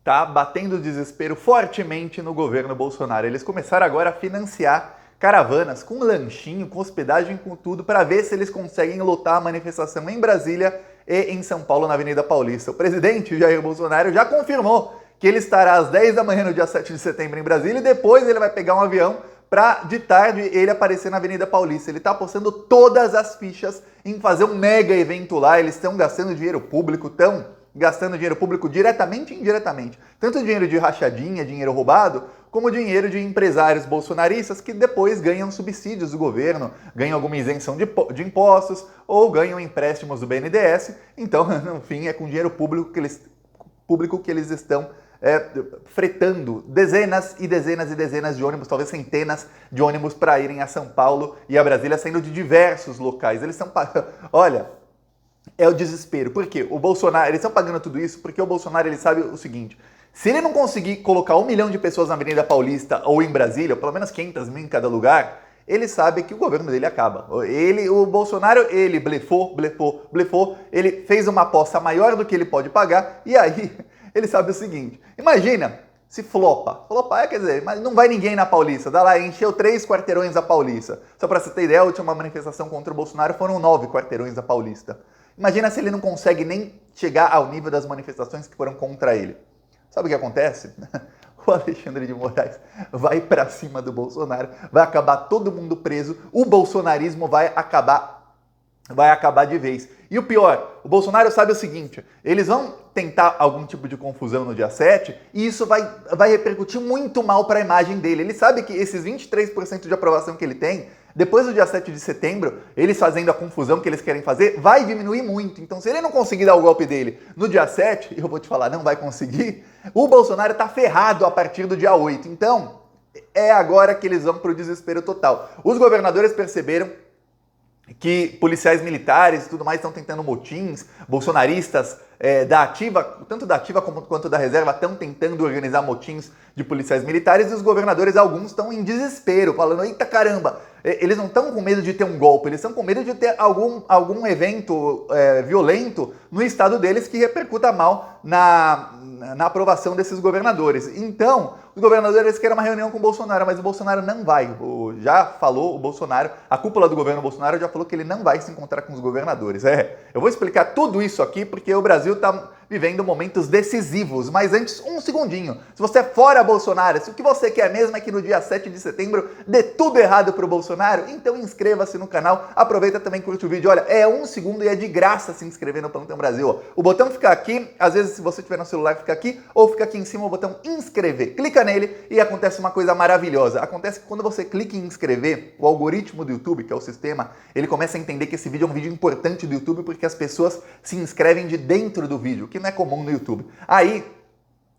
tá batendo desespero fortemente no governo Bolsonaro. Eles começaram agora a financiar caravanas com lanchinho, com hospedagem, com tudo, para ver se eles conseguem lotar a manifestação em Brasília e em São Paulo, na Avenida Paulista. O presidente Jair Bolsonaro já confirmou que ele estará às 10 da manhã no dia 7 de setembro em Brasília e depois ele vai pegar um avião para, de tarde, ele aparecer na Avenida Paulista. Ele está apostando todas as fichas em fazer um mega evento lá. Eles estão gastando dinheiro público, estão gastando dinheiro público diretamente e indiretamente. Tanto dinheiro de rachadinha, dinheiro roubado, como dinheiro de empresários bolsonaristas que depois ganham subsídios do governo, ganham alguma isenção de impostos ou ganham empréstimos do BNDES. Então, no fim, é com dinheiro público que eles estão fretando dezenas e dezenas e dezenas de ônibus, talvez centenas de ônibus para irem a São Paulo e a Brasília, saindo de diversos locais. Eles estão pagando... Olha, é o desespero. Por quê? O Bolsonaro, eles estão pagando tudo isso porque o Bolsonaro, ele sabe o seguinte: se ele não conseguir colocar 1 milhão de pessoas na Avenida Paulista ou em Brasília, ou pelo menos 500 mil em cada lugar, ele sabe que o governo dele acaba. O Bolsonaro, ele blefou, ele fez uma aposta maior do que ele pode pagar, e aí ele sabe o seguinte: imagina se flopa. Flopar quer dizer, mas não vai ninguém na Paulista. Dá lá, encheu 3 quarteirões da Paulista. Só para você ter ideia, a última manifestação contra o Bolsonaro foram 9 quarteirões da Paulista. Imagina se ele não consegue nem chegar ao nível das manifestações que foram contra ele. Sabe o que acontece? O Alexandre de Moraes vai para cima do Bolsonaro, vai acabar todo mundo preso, o bolsonarismo vai acabar de vez. E o pior, o Bolsonaro sabe o seguinte: eles vão tentar algum tipo de confusão no dia 7 e isso vai repercutir muito mal para a imagem dele. Ele sabe que esses 23% de aprovação que ele tem, depois do dia 7 de setembro, eles fazendo a confusão que eles querem fazer, vai diminuir muito. Então, se ele não conseguir dar o golpe dele no dia 7, eu vou te falar, não vai conseguir, o Bolsonaro tá ferrado a partir do dia 8. Então, é agora que eles vão pro desespero total. Os governadores perceberam que policiais militares e tudo mais estão tentando motins, bolsonaristas da ativa, tanto da ativa quanto da reserva, estão tentando organizar motins de policiais militares, e os governadores, alguns, estão em desespero, falando: eita caramba, eles não estão com medo de ter um golpe, eles estão com medo de ter algum evento violento no estado deles que repercuta mal na aprovação desses governadores. Então, os governadores querem uma reunião com o Bolsonaro, mas o Bolsonaro não vai. Já falou o Bolsonaro, a cúpula do governo Bolsonaro já falou que ele não vai se encontrar com os governadores. Eu vou explicar tudo isso aqui porque o Brasil está vivendo momentos decisivos. Mas antes, um segundinho. Se você é fora Bolsonaro, se o que você quer mesmo é que no dia 7 de setembro dê tudo errado pro Bolsonaro, então inscreva-se no canal. Aproveita também e curte o vídeo. Olha, é 1 segundo e é de graça se inscrever no Plantão Brasil. O botão fica aqui, às vezes se você tiver no celular fica aqui, ou fica aqui em cima o botão inscrever. Clica nele e acontece uma coisa maravilhosa. Acontece que quando você clica em inscrever, o algoritmo do YouTube, que é o sistema, ele começa a entender que esse vídeo é um vídeo importante do YouTube porque as pessoas se inscrevem de dentro do vídeo, que não é comum no YouTube. Aí,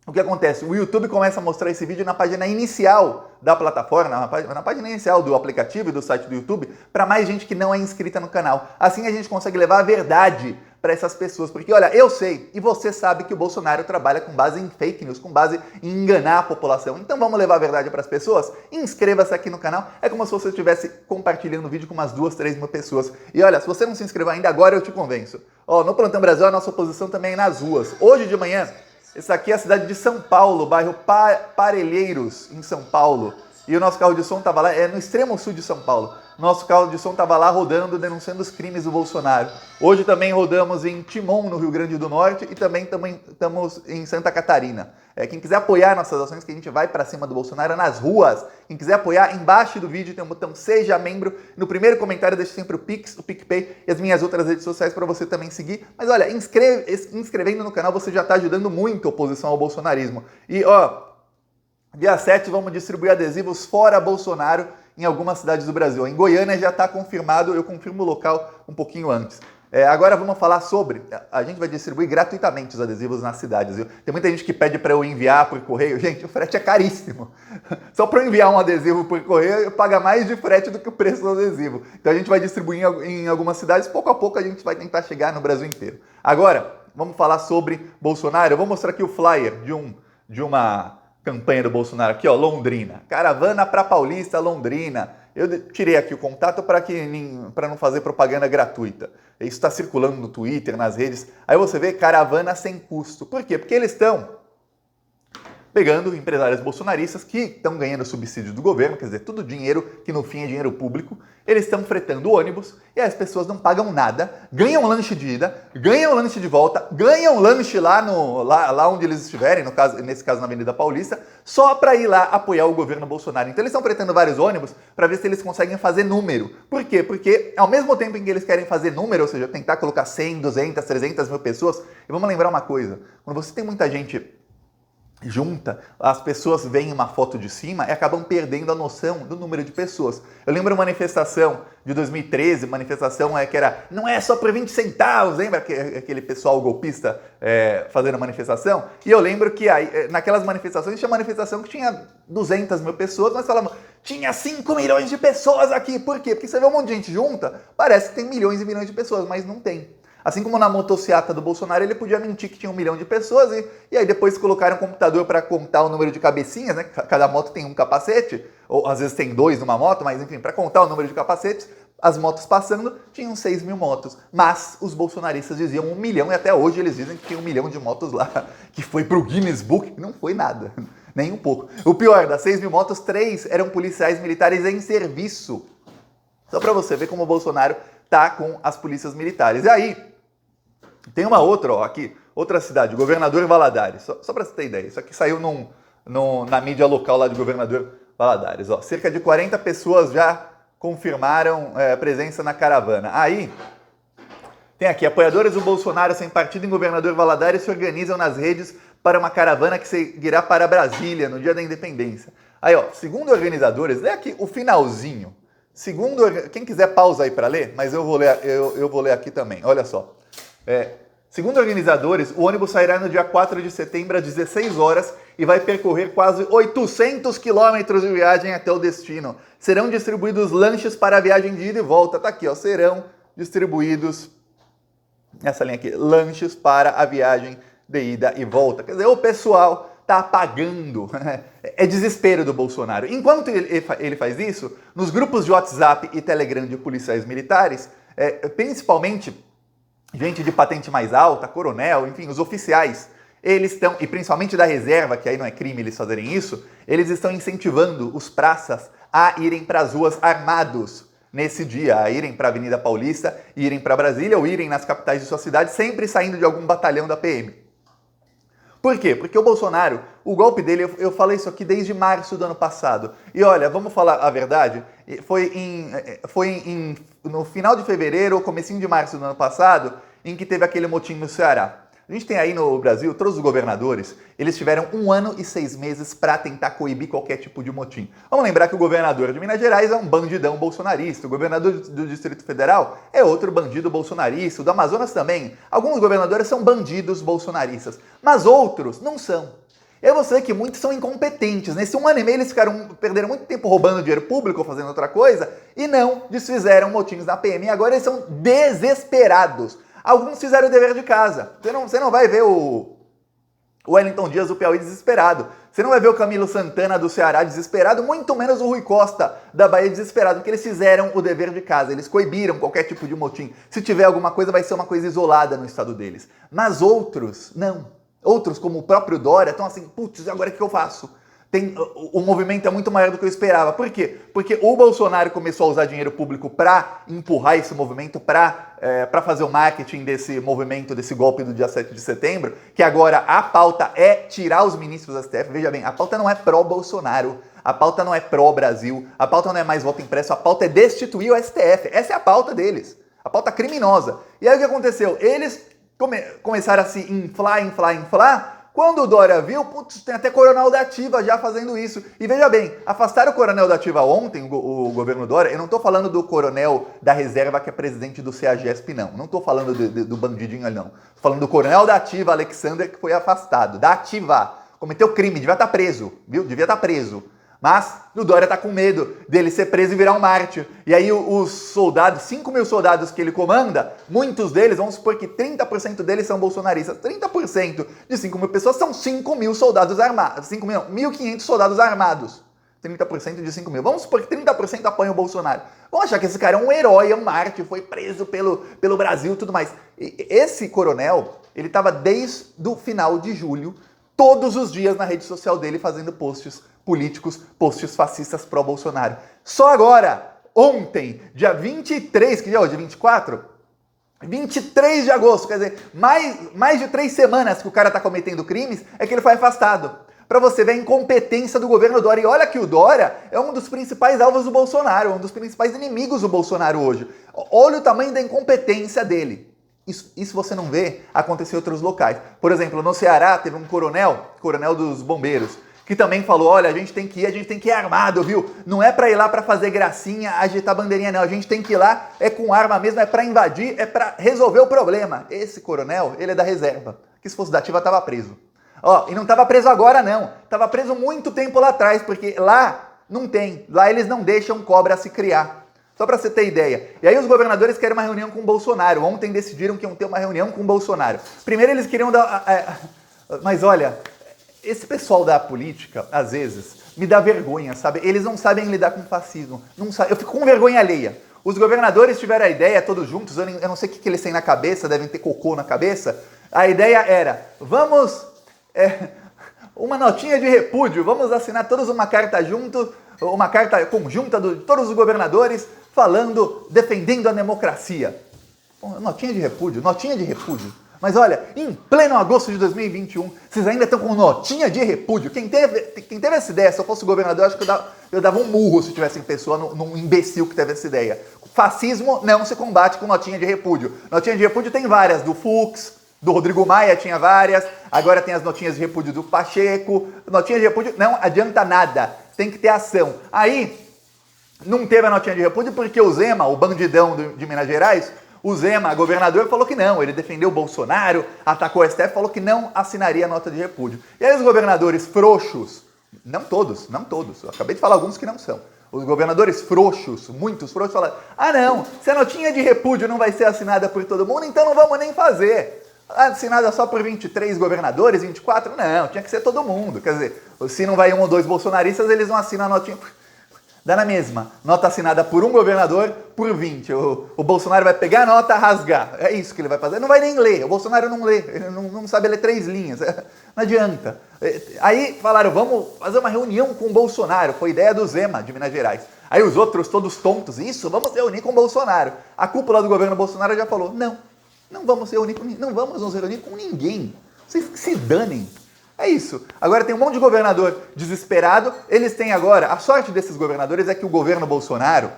o que acontece? O YouTube começa a mostrar esse vídeo na página inicial da plataforma, na página inicial do aplicativo e do site do YouTube, para mais gente que não é inscrita no canal. Assim a gente consegue levar a verdade para essas pessoas. Porque, olha, eu sei e você sabe que o Bolsonaro trabalha com base em fake news, com base em enganar a população. Então vamos levar a verdade para as pessoas? Inscreva-se aqui no canal. É como se você estivesse compartilhando o vídeo com umas 2, 3 mil pessoas. E olha, se você não se inscreveu ainda, agora eu te convenço. No Plantão Brasil, a nossa oposição também é nas ruas. Hoje de manhã, essa aqui é a cidade de São Paulo, bairro Parelheiros, em São Paulo. E o nosso carro de som estava lá, no extremo sul de São Paulo. Nosso carro de som estava lá rodando, denunciando os crimes do Bolsonaro. Hoje também rodamos em Timon, no Rio Grande do Norte, e também estamos em Santa Catarina. Quem quiser apoiar nossas ações, que a gente vai para cima do Bolsonaro nas ruas, quem quiser apoiar, embaixo do vídeo tem um botão Seja Membro. No primeiro comentário deixe sempre o Pix, o PicPay e as minhas outras redes sociais para você também seguir. Mas olha, inscrevendo no canal você já está ajudando muito a oposição ao bolsonarismo. E dia 7 vamos distribuir adesivos fora Bolsonaro em algumas cidades do Brasil. Em Goiânia já está confirmado, eu confirmo o local um pouquinho antes. Agora vamos falar sobre... A gente vai distribuir gratuitamente os adesivos nas cidades, viu? Tem muita gente que pede para eu enviar por correio. Gente, o frete é caríssimo. Só para eu enviar um adesivo por correio, paga mais de frete do que o preço do adesivo. Então a gente vai distribuir em algumas cidades, pouco a pouco a gente vai tentar chegar no Brasil inteiro. Agora, vamos falar sobre Bolsonaro. Eu vou mostrar aqui o flyer de uma campanha do Bolsonaro aqui, Londrina. Caravana para Paulista, Londrina. Eu tirei aqui o contato para não fazer propaganda gratuita. Isso está circulando no Twitter, nas redes. Aí você vê caravana sem custo. Por quê? Porque eles estão pegando empresários bolsonaristas que estão ganhando subsídio do governo, quer dizer, tudo dinheiro que no fim é dinheiro público, eles estão fretando ônibus e as pessoas não pagam nada, ganham lanche de ida, ganham lanche de volta, ganham lanche lá onde eles estiverem, nesse caso na Avenida Paulista, só para ir lá apoiar o governo Bolsonaro. Então eles estão fretando vários ônibus para ver se eles conseguem fazer número. Por quê? Porque ao mesmo tempo em que eles querem fazer número, ou seja, tentar colocar 100, 200, 300 mil pessoas, e vamos lembrar uma coisa, quando você tem muita gente junta, as pessoas veem uma foto de cima e acabam perdendo a noção do número de pessoas. Eu lembro uma manifestação de 2013, manifestação que era, não é só por 20 centavos, lembra aquele pessoal golpista fazendo manifestação? E eu lembro que naquelas manifestações tinha manifestação que tinha 200 mil pessoas, mas falavam, tinha 5 milhões de pessoas aqui. Por quê? Porque você vê um monte de gente junta, parece que tem milhões e milhões de pessoas, mas não tem. Assim como na motociata do Bolsonaro, ele podia mentir que tinha 1 milhão de pessoas e aí depois colocaram um computador para contar o número de cabecinhas, né? Cada moto tem um capacete, ou às vezes tem 2 numa moto, mas enfim, para contar o número de capacetes, as motos passando, tinham 6 mil motos. Mas os bolsonaristas diziam 1 milhão e até hoje eles dizem que tinha 1 milhão de motos lá, que foi pro Guinness Book, não foi nada, nem um pouco. O pior, das 6 mil motos, 3 eram policiais militares em serviço. Só para você ver como o Bolsonaro tá com as polícias militares. E aí, tem uma outra, aqui, outra cidade, Governador Valadares. Só para você ter ideia, isso aqui saiu na mídia local lá de Governador Valadares. Cerca de 40 pessoas já confirmaram presença na caravana. Aí, tem aqui, apoiadores do Bolsonaro sem partido em Governador Valadares se organizam nas redes para uma caravana que seguirá para Brasília no dia da independência. Aí, segundo organizadores, lê aqui o finalzinho. Quem quiser pausa aí para ler, mas eu vou ler aqui também, olha só. Segundo organizadores, o ônibus sairá no dia 4 de setembro às 16 horas e vai percorrer quase 800 quilômetros de viagem até o destino. Serão distribuídos lanches para a viagem de ida e volta. Tá aqui, serão distribuídos, essa linha aqui, lanches para a viagem de ida e volta. Quer dizer, o pessoal tá pagando. É desespero do Bolsonaro. Enquanto ele faz isso, nos grupos de WhatsApp e Telegram de policiais militares, principalmente gente de patente mais alta, coronel, enfim, os oficiais, eles estão, e principalmente da reserva, que aí não é crime eles fazerem isso, eles estão incentivando os praças a irem para as ruas armados nesse dia, a irem para a Avenida Paulista, irem para Brasília ou irem nas capitais de sua cidade, sempre saindo de algum batalhão da PM. Por quê? Porque o Bolsonaro, o golpe dele, eu falei isso aqui desde março do ano passado. E olha, vamos falar a verdade, no final de fevereiro ou comecinho de março do ano passado, em que teve aquele motim no Ceará. A gente tem aí no Brasil, todos os governadores, eles tiveram 1 ano e 6 meses para tentar coibir qualquer tipo de motim. Vamos lembrar que o governador de Minas Gerais é um bandidão bolsonarista, o governador do Distrito Federal é outro bandido bolsonarista, o do Amazonas também. Alguns governadores são bandidos bolsonaristas, mas outros não são. Eu vou dizer que muitos são incompetentes. Nesse 1 ano e meio eles perderam muito tempo roubando dinheiro público ou fazendo outra coisa e não desfizeram motins na PM. E agora eles são desesperados. Alguns fizeram o dever de casa. Você não vai ver o Wellington Dias do Piauí desesperado. Você não vai ver o Camilo Santana do Ceará desesperado, muito menos o Rui Costa da Bahia desesperado, porque eles fizeram o dever de casa. Eles coibiram qualquer tipo de motim. Se tiver alguma coisa, vai ser uma coisa isolada no estado deles. Mas outros, não. Outros, como o próprio Dória, estão assim, putz, agora o que eu faço? O movimento é muito maior do que eu esperava. Por quê? Porque o Bolsonaro começou a usar dinheiro público para empurrar esse movimento, para fazer o marketing desse movimento, desse golpe do dia 7 de setembro, que agora a pauta é tirar os ministros da STF. Veja bem, a pauta não é pró-Bolsonaro, a pauta não é pró-Brasil, a pauta não é mais voto impresso, a pauta é destituir o STF. Essa é a pauta deles, a pauta criminosa. E aí o que aconteceu? Eles começaram a se inflar. Quando o Dória viu, putz, tem até coronel da Ativa já fazendo isso. E veja bem, afastaram o coronel da Ativa ontem, o governo Dória. Eu não estou falando do coronel da reserva que é presidente do CEAGESP, não. Não estou falando do bandidinho ali, não. Estou falando do coronel da Ativa, Alexander, que foi afastado. Da Ativa. Cometeu crime, devia estar preso, viu? Devia estar preso. Mas o Dória tá com medo dele ser preso e virar um mártir. E aí os soldados, 5 mil soldados que ele comanda, muitos deles, vamos supor que 30% deles são bolsonaristas. 30% de 5 mil pessoas são 5 mil soldados armados. 5 mil, não, 1.500 soldados armados. 30% de 5 mil. Vamos supor que 30% apoiam o Bolsonaro. Vamos achar que esse cara é um herói, é um mártir, foi preso pelo Brasil e tudo mais. E esse coronel, ele estava desde o final de julho todos os dias na rede social dele fazendo posts políticos, posts fascistas pró-Bolsonaro. Só agora, ontem, dia 23, que dia é hoje? 24? 23 de agosto, quer dizer, mais de 3 semanas que o cara está cometendo crimes, é que ele foi afastado. Para você ver a incompetência do governo Dória. E olha que o Dória é um dos principais alvos do Bolsonaro, um dos principais inimigos do Bolsonaro hoje. Olha o tamanho da incompetência dele. Isso você não vê acontecer em outros locais. Por exemplo, no Ceará teve um coronel dos bombeiros, que também falou, olha, a gente tem que ir armado, viu? Não é para ir lá para fazer gracinha, agitar bandeirinha, não. A gente tem que ir lá, é com arma mesmo, é para invadir, é para resolver o problema. Esse coronel, ele é da reserva, que se fosse da ativa estava preso. Ó, e não estava preso agora não, estava preso muito tempo lá atrás, porque lá não tem, lá eles não deixam cobra se criar. Só para você ter ideia. E aí os governadores querem uma reunião com o Bolsonaro. Ontem decidiram que iam ter uma reunião com o Bolsonaro. Primeiro eles queriam dar... Mas olha, esse pessoal da política, às vezes, me dá vergonha, sabe? Eles não sabem lidar com fascismo. Não sabem. Eu fico com vergonha alheia. Os governadores tiveram a ideia, todos juntos, eu não sei o que eles têm na cabeça, devem ter cocô na cabeça. A ideia era, vamos... uma notinha de repúdio, vamos assinar todos uma carta junto, uma carta conjunta de todos os governadores falando, defendendo a democracia. Notinha de repúdio. Mas olha, em pleno agosto de 2021, vocês ainda estão com notinha de repúdio. Quem teve essa ideia, se eu fosse governador, eu acho que eu dava um murro se tivesse pessoa num imbecil que teve essa ideia. Fascismo não se combate com notinha de repúdio. Notinha de repúdio tem várias, do Fux, do Rodrigo Maia tinha várias, agora tem as notinhas de repúdio do Pacheco. Notinha de repúdio não adianta nada, tem que ter ação. Aí, não teve a notinha de repúdio porque o Zema, o bandidão de Minas Gerais, o Zema, governador, falou que não, ele defendeu o Bolsonaro, atacou o STF, falou que não assinaria a nota de repúdio. E aí os governadores frouxos, não todos, eu acabei de falar alguns que não são, os governadores frouxos, muitos frouxos, falaram, não, se a notinha de repúdio não vai ser assinada por todo mundo, então não vamos nem fazer. Assinada só por 23 governadores, 24? Não, tinha que ser todo mundo. Quer dizer, se não vai um ou dois bolsonaristas, eles não assinam a notinha. Dá na mesma. Nota assinada por um governador, por 20. O Bolsonaro vai pegar a nota, rasgar. É isso que ele vai fazer. Não vai nem ler. O Bolsonaro não lê. Ele não sabe ler 3 linhas. Não adianta. Aí falaram, vamos fazer uma reunião com o Bolsonaro. Foi ideia do Zema, de Minas Gerais. Aí os outros, todos tontos, isso, vamos reunir com o Bolsonaro. A cúpula do governo Bolsonaro já falou, não vamos nos reunir com ninguém. Vocês se danem. É isso. Agora tem um monte de governador desesperado. Eles têm agora... A sorte desses governadores é que o governo Bolsonaro...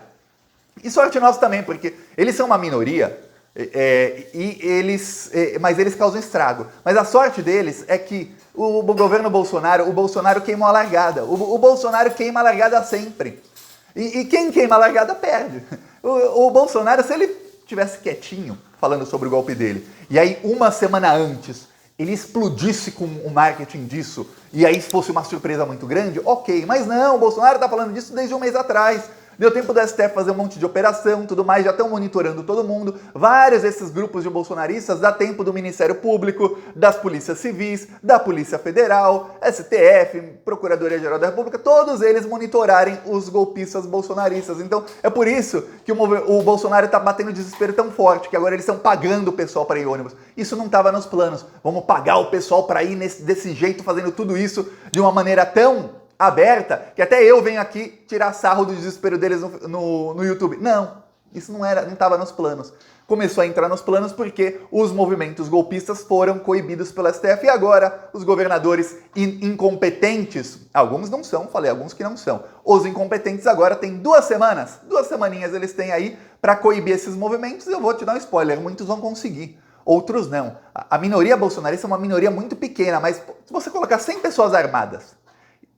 E sorte nossa também, porque eles são uma minoria, mas eles causam estrago. Mas a sorte deles é que o governo Bolsonaro, o Bolsonaro queimou a largada. O Bolsonaro queima a largada sempre. E quem queima a largada perde. O Bolsonaro, se ele tivesse quietinho falando sobre o golpe dele, e aí uma semana antes ele explodisse com o marketing disso, e aí fosse uma surpresa muito grande, ok, mas não, o Bolsonaro está falando disso desde um mês atrás. Deu tempo do STF fazer um monte de operação, tudo mais, já estão monitorando todo mundo. Vários desses grupos de bolsonaristas, dá tempo do Ministério Público, das polícias civis, da Polícia Federal, STF, Procuradoria-Geral da República, todos eles monitorarem os golpistas bolsonaristas. Então, é por isso que o Bolsonaro está batendo desespero tão forte, que agora eles estão pagando o pessoal para ir ônibus. Isso não estava nos planos. Vamos pagar o pessoal para ir desse jeito, fazendo tudo isso de uma maneira tão aberta, que até eu venho aqui tirar sarro do desespero deles no YouTube. Não, isso não estava nos planos. Começou a entrar nos planos porque os movimentos golpistas foram coibidos pelo STF e agora os governadores incompetentes, alguns não são, falei alguns que não são, os incompetentes agora têm 2 semaninhas eles têm aí para coibir esses movimentos. Eu vou te dar um spoiler, muitos vão conseguir. Outros não. A minoria bolsonarista é uma minoria muito pequena, mas se você colocar 100 pessoas armadas,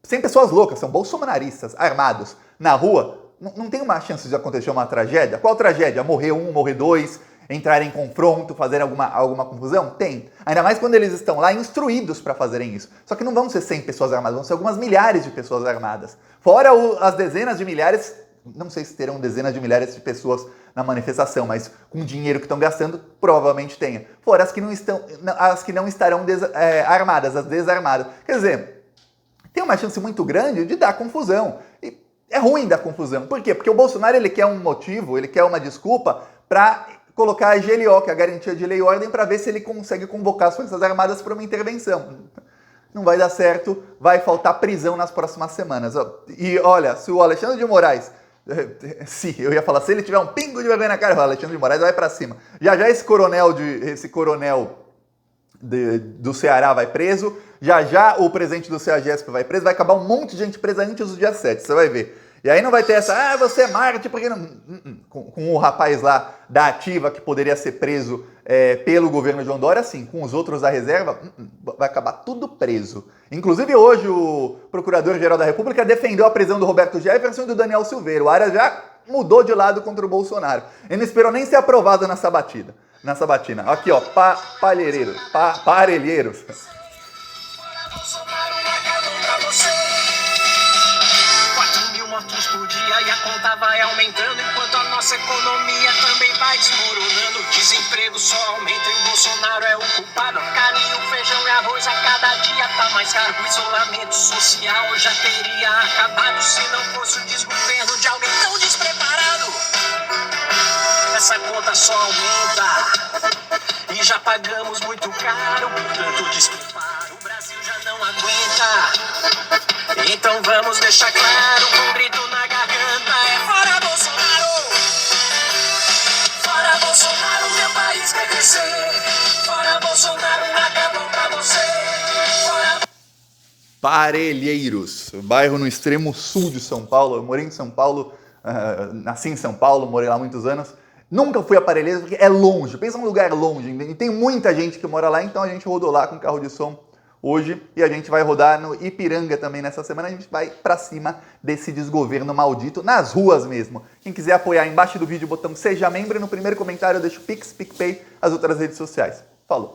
100 pessoas loucas, são bolsonaristas, armados, na rua, não tem uma chance de acontecer uma tragédia? Qual tragédia? Morrer um, morrer 2, entrar em confronto, fazer alguma confusão? Tem. Ainda mais quando eles estão lá instruídos para fazerem isso. Só que não vão ser 100 pessoas armadas, vão ser algumas milhares de pessoas armadas. Fora as dezenas de milhares, não sei se terão dezenas de milhares de pessoas na manifestação, mas com o dinheiro que estão gastando, provavelmente tenha. Fora as que não estarão armadas, as desarmadas. Quer dizer, tem uma chance muito grande de dar confusão. E é ruim dar confusão. Por quê? Porque o Bolsonaro ele quer um motivo, ele quer uma desculpa para colocar a GLO, que é a Garantia de Lei e Ordem, para ver se ele consegue convocar as Forças Armadas para uma intervenção. não vai dar certo, vai faltar prisão nas próximas semanas. E olha, se o Alexandre de Moraes, se ele tiver um pingo de vergonha na cara, o Alexandre de Moraes vai pra cima. Já esse coronel do Ceará vai preso, já o presidente do CEAGESP vai preso, vai acabar um monte de gente presa antes do dia 7, você vai ver. E aí não vai ter essa, você é Marte, porque não... Com o rapaz lá da ativa que poderia ser preso pelo governo de Dória, sim, com os outros da reserva, vai acabar tudo preso. Inclusive hoje o Procurador-Geral da República defendeu a prisão do Roberto Jefferson e do Daniel Silveira. O Aras já mudou de lado contra o Bolsonaro. Ele não esperou nem ser aprovado na sabatina. Aqui, ó, parelheiros. Por dia e a conta vai aumentando, enquanto a nossa economia também vai desmoronando. O desemprego só aumenta e o Bolsonaro é o culpado. Carne, o feijão e arroz a cada dia tá mais caro. O isolamento social já teria acabado se não fosse o desgoverno de alguém tão despreparado. Essa conta só aumenta e já pagamos muito caro por tanto despreparo. O Brasil já não aguenta. Então vamos deixar claro, com um grito na garganta, fora Bolsonaro! Fora Bolsonaro, meu país vai crescer. Fora Bolsonaro, acabou pra você. Fora... Parelheiros, bairro no extremo sul de São Paulo. Eu morei em São Paulo, nasci em São Paulo, morei lá há muitos anos. Nunca fui a Parelheiros porque é longe, pensa num lugar longe, e tem muita gente que mora lá, então a gente rodou lá com carro de som hoje, e a gente vai rodar no Ipiranga também nessa semana, a gente vai pra cima desse desgoverno maldito, nas ruas mesmo. Quem quiser apoiar, embaixo do vídeo o botão Seja Membro, e no primeiro comentário eu deixo o Pix, PicPay, as outras redes sociais. Falou!